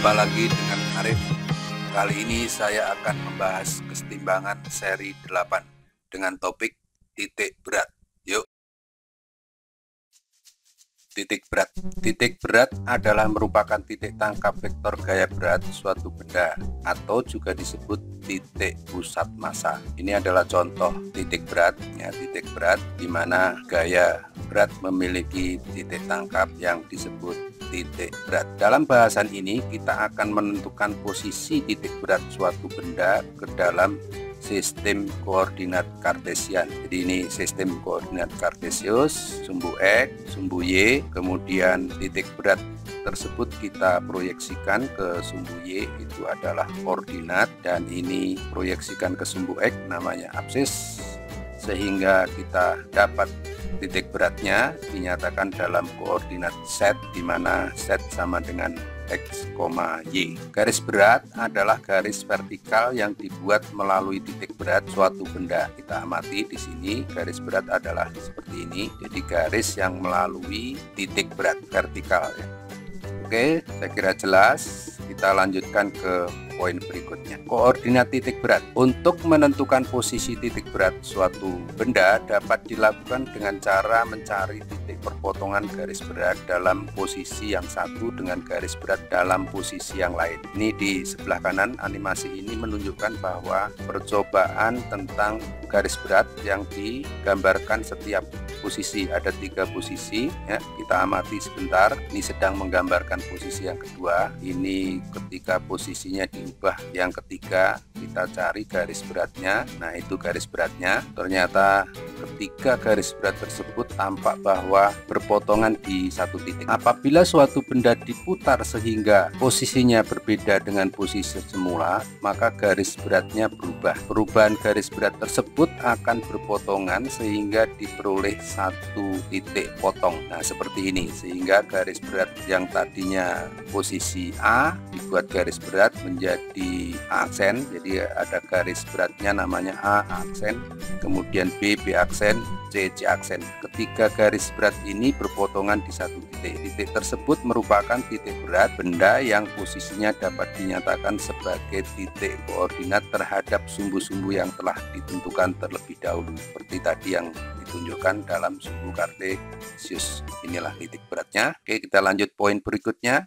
Jumpa lagi dengan Arif. Kali ini saya akan membahas kesetimbangan seri 8 dengan topik titik berat. Yuk. Titik berat. Titik berat adalah merupakan titik tangkap vektor gaya berat suatu benda atau juga disebut titik pusat massa. Ini adalah contoh titik berat, ya, titik berat di mana gaya berat memiliki titik tangkap yang disebut titik berat. Dalam bahasan ini kita akan menentukan posisi titik berat suatu benda ke dalam sistem koordinat kartesian. Jadi ini sistem koordinat kartesius, sumbu X, sumbu Y, kemudian titik berat tersebut kita proyeksikan ke sumbu Y, itu adalah koordinat, dan ini proyeksikan ke sumbu X namanya absis, sehingga kita dapat titik beratnya dinyatakan dalam koordinat Z, di mana Z sama dengan X, Y. Garis berat adalah garis vertikal yang dibuat melalui titik berat suatu benda. Kita amati di sini garis berat adalah seperti ini. Jadi garis yang melalui titik berat vertikal, ya. Oke, saya kira jelas. Kita lanjutkan ke poin berikutnya. Koordinat titik berat. Untuk menentukan posisi titik berat suatu benda dapat dilakukan dengan cara mencari titik perpotongan garis berat dalam posisi yang satu dengan garis berat dalam posisi yang lain. Ini di sebelah kanan animasi ini menunjukkan bahwa percobaan tentang garis berat yang digambarkan setiap posisi. Ada 3 posisi, ya. Kita amati sebentar. Ini sedang menggambarkan posisi yang kedua. Ini ketika posisinya diubah yang ketiga, kita cari garis beratnya. Nah, itu garis beratnya. Ternyata ketika garis berat tersebut tampak bahwa berpotongan di satu titik. Apabila suatu benda diputar sehingga posisinya berbeda dengan posisi semula, maka garis beratnya berubah. Perubahan garis berat tersebut akan berpotongan sehingga diperoleh satu titik potong. Nah, seperti ini, sehingga garis berat yang tadinya posisi A dibuat garis berat menjadi aksen. Jadi ada garis beratnya namanya A aksen, kemudian B aksen, C aksen. Ketiga garis berat ini berpotongan di satu titik. Titik tersebut merupakan titik berat benda yang posisinya dapat dinyatakan sebagai titik koordinat terhadap sumbu-sumbu yang telah ditentukan terlebih dahulu, seperti tadi yang ditunjukkan dalam sumbu kartesius. Inilah titik beratnya. Oke, kita lanjut poin berikutnya.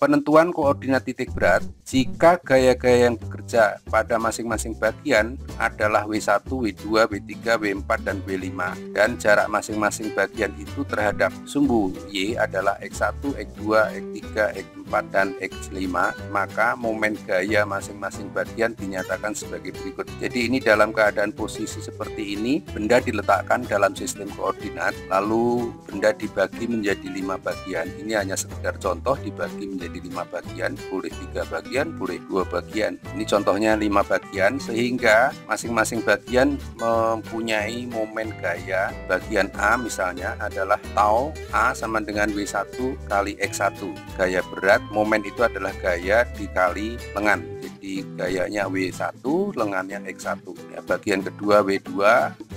Penentuan koordinat titik berat jika gaya-gaya yang bekerja pada masing-masing bagian adalah W1, W2, W3, W4, dan W5, dan jarak masing-masing bagian itu terhadap sumbu Y adalah X1, X2, X3, X4, dan X5, maka momen gaya masing-masing bagian dinyatakan sebagai berikut. Jadi ini dalam keadaan posisi seperti ini, benda diletakkan dalam sistem koordinat, lalu benda dibagi menjadi 5 bagian. Ini hanya sekedar contoh, dibagi menjadi 5 bagian, boleh 3 bagian, boleh 2 bagian. Ini contohnya 5 bagian, sehingga masing-masing bagian mempunyai momen gaya. Bagian A misalnya adalah tau A sama dengan W1 kali X1. Gaya berat, momen itu adalah gaya dikali lengan. Jadi gayanya W1, lengannya X1. Ya, bagian kedua W2,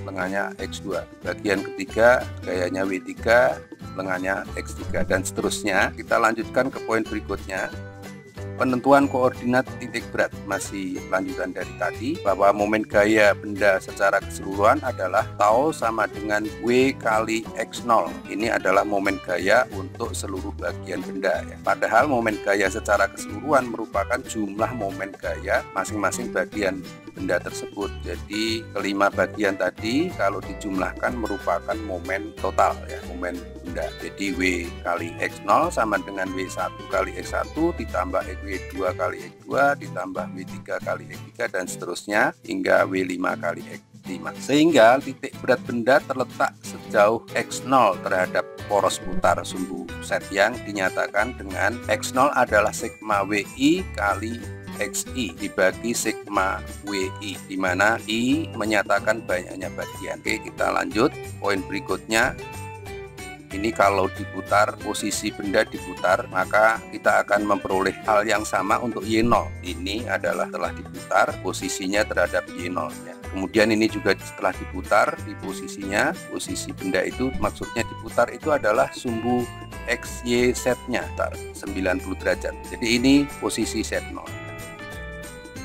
lengannya X2. Bagian ketiga gayanya W3, lengannya X3, dan seterusnya. Kita lanjutkan ke poin berikutnya. Penentuan koordinat titik berat, masih lanjutan dari tadi, bahwa momen gaya benda secara keseluruhan adalah tau sama dengan W kali X0. Ini adalah momen gaya untuk seluruh bagian benda, ya. Padahal momen gaya secara keseluruhan merupakan jumlah momen gaya masing-masing bagian benda tersebut. Jadi kelima bagian tadi kalau dijumlahkan merupakan momen total, ya, momen benda. Jadi W kali X0 sama dengan W1 kali X1 ditambah W2 kali X2 ditambah W3 kali X3, dan seterusnya hingga W5 kali X5. Sehingga titik berat benda terletak sejauh X0 terhadap poros putar sumbu Z yang dinyatakan dengan X0 adalah sigma WI kali XI dibagi sigma WI, di mana I menyatakan banyaknya bagian. Oke, kita lanjut poin berikutnya. Ini kalau diputar, posisi benda diputar, maka kita akan memperoleh hal yang sama untuk Y0. Ini adalah telah diputar, posisinya terhadap Y0, ya. Kemudian ini juga setelah diputar, di posisinya, posisi benda itu maksudnya diputar itu adalah sumbu X, Y, Z-nya 90 derajat. Jadi ini posisi Z0.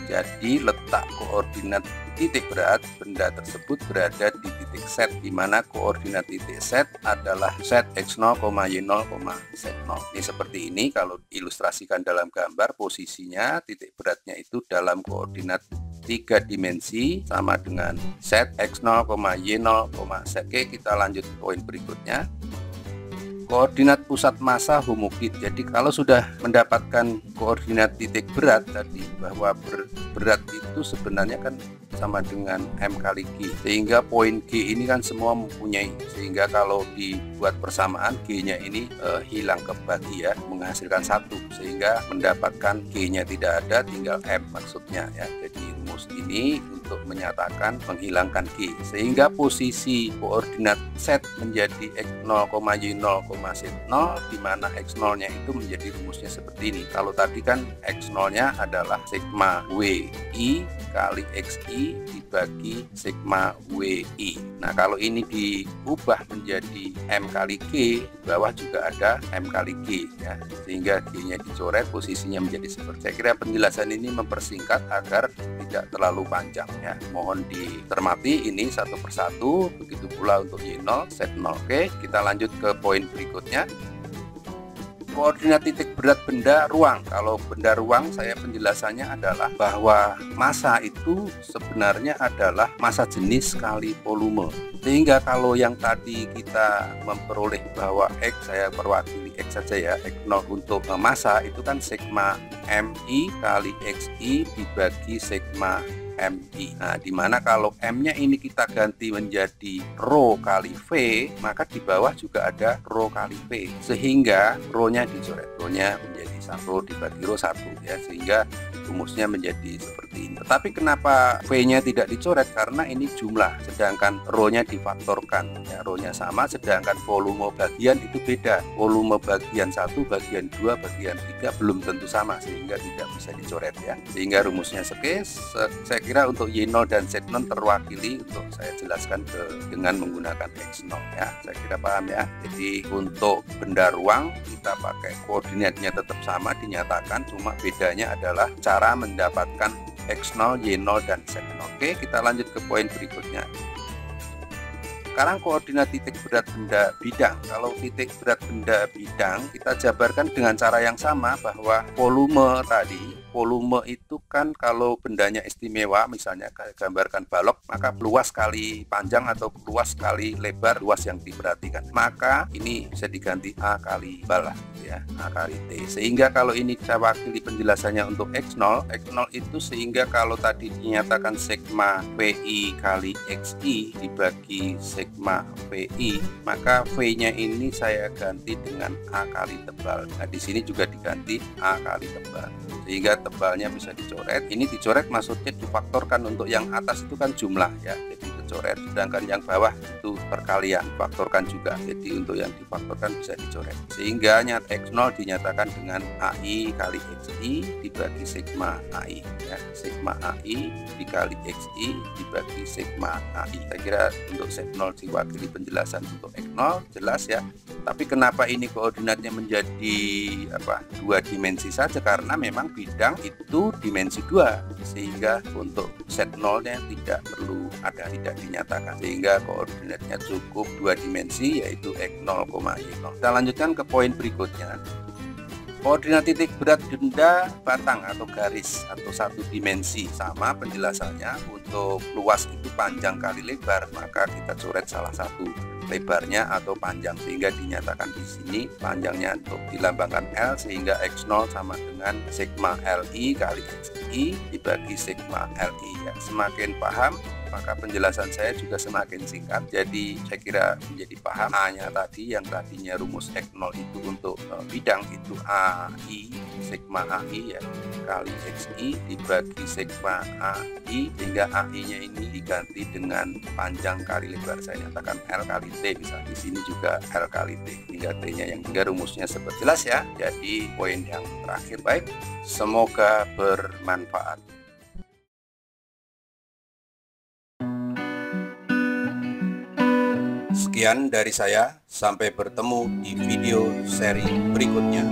Jadi letak koordinat titik berat benda tersebut berada di titik Z, di mana koordinat titik Z adalah Z X0, Y0, Z0. Ini seperti ini. Kalau ilustrasikan dalam gambar, posisinya titik beratnya itu dalam koordinat 3 dimensi sama dengan Z X0, Y0, Z. Oke, kita lanjut ke poin berikutnya. Koordinat pusat massa homogit. Jadi kalau sudah mendapatkan koordinat titik berat tadi, bahwa berat itu sebenarnya kan sama dengan M kali G, sehingga poin G ini kan semua mempunyai, sehingga kalau dibuat persamaan G-nya ini hilang kebagi ya, menghasilkan 1, sehingga mendapatkan G-nya tidak ada, tinggal M maksudnya ya. Jadi rumus ini untuk menyatakan menghilangkan G, sehingga posisi koordinat Z menjadi X0, Y0, Z0, di mana X0 nya itu menjadi rumusnya seperti ini. Kalau tadi kan X0 nya adalah sigma WI kali XI dibagi sigma WI. Nah, kalau ini diubah menjadi M kali G, di bawah juga ada M kali G ya, sehingga G nya dicoret, posisinya menjadi seperti. Saya kira penjelasan ini mempersingkat agar tidak terlalu panjang ya. Mohon dicermati ini satu persatu, begitu pula untuk Y0, Z0. Oke, kita lanjut ke poin berikutnya. Koordinat titik berat benda ruang. Kalau benda ruang, saya penjelasannya adalah bahwa massa itu sebenarnya adalah massa jenis kali volume. Sehingga kalau yang tadi kita memperoleh bahwa X, saya perwakili X saja ya, X0 untuk massa itu kan sigma MI kali XI dibagi sigma MI. Nah, dimana kalau M-nya ini kita ganti menjadi rho kali V, maka di bawah juga ada rho kali V, sehingga rho-nya dicoret, rho-nya menjadi 1 dibagi rho 1 ya, sehingga rumusnya menjadi seperti ini. Tetapi kenapa V-nya tidak dicoret? Karena ini jumlah, sedangkan rho-nya difaktorkan ya, rho-nya sama, sedangkan volume bagian itu beda. Volume bagian 1, bagian 2, bagian 3 belum tentu sama, sehingga tidak bisa dicoret ya. Sehingga rumusnya saya kira untuk Y0 dan Z0 terwakili untuk saya jelaskan dengan menggunakan X0 ya. Saya kira paham ya. Jadi untuk benda ruang kita pakai koordinatnya tetap sama, dinyatakan, cuma bedanya adalah cara mendapatkan X0, Y0 dan Z0. Oke, kita lanjut ke poin berikutnya. Sekarang koordinat titik berat benda bidang. Kalau titik berat benda bidang kita jabarkan dengan cara yang sama, bahwa volume tadi, volume itu kan kalau bendanya istimewa, misalnya gambarkan balok, maka luas kali panjang atau luas kali lebar, luas yang diperhatikan. Maka ini bisa diganti A kali balah ya, A kali T. Sehingga kalau ini saya wakili penjelasannya untuk X0, X0 itu sehingga kalau tadi dinyatakan sigma VI kali XI dibagi sigma VI, maka V-nya ini saya ganti dengan A kali tebal. Nah, di sini juga diganti A kali tebal, sehingga tebalnya bisa dicoret. Ini dicoret maksudnya difaktorkan, untuk yang atas itu kan jumlah ya, jadi dicoret, sedangkan yang bawah itu perkalian, faktorkan juga, jadi untuk yang difaktorkan bisa dicoret, sehingga X0 dinyatakan dengan AI kali XI dibagi sigma AI ya, sigma AI dikali XI dibagi sigma AI. Saya kira untuk Z0 diwakili penjelasan untuk X0 jelas ya. Tapi kenapa ini koordinatnya menjadi 2 dimensi saja? Karena memang bidang itu dimensi 2, sehingga untuk Z0 nya tidak perlu ada, tidak dinyatakan, sehingga koordinatnya cukup 2 dimensi, yaitu X0, Y0. Kita lanjutkan ke poin berikutnya. Koordinat titik berat benda batang atau garis atau 1 dimensi, sama penjelasannya. Untuk luas itu panjang kali lebar, maka kita coret salah satu lebarnya atau panjang, sehingga dinyatakan di sini panjangnya untuk dilambangkan L, sehingga X0 sama dengan sigma LI kali XI dibagi sigma LI ya. Semakin paham, maka penjelasan saya juga semakin singkat. Jadi saya kira menjadi paham. A-nya tadi, yang tadinya rumus X0 itu untuk bidang itu AI sigma AI ya kali XI dibagi sigma AI, sehingga AI-nya ini diganti dengan panjang kali lebar, saya nyatakan L kali T, misalnya di sini juga L kali T, hingga T-nya yang hingga rumusnya seperti jelas ya. Jadi poin yang terakhir, baik, semoga bermanfaat. Sekian dari saya, sampai bertemu di video seri berikutnya.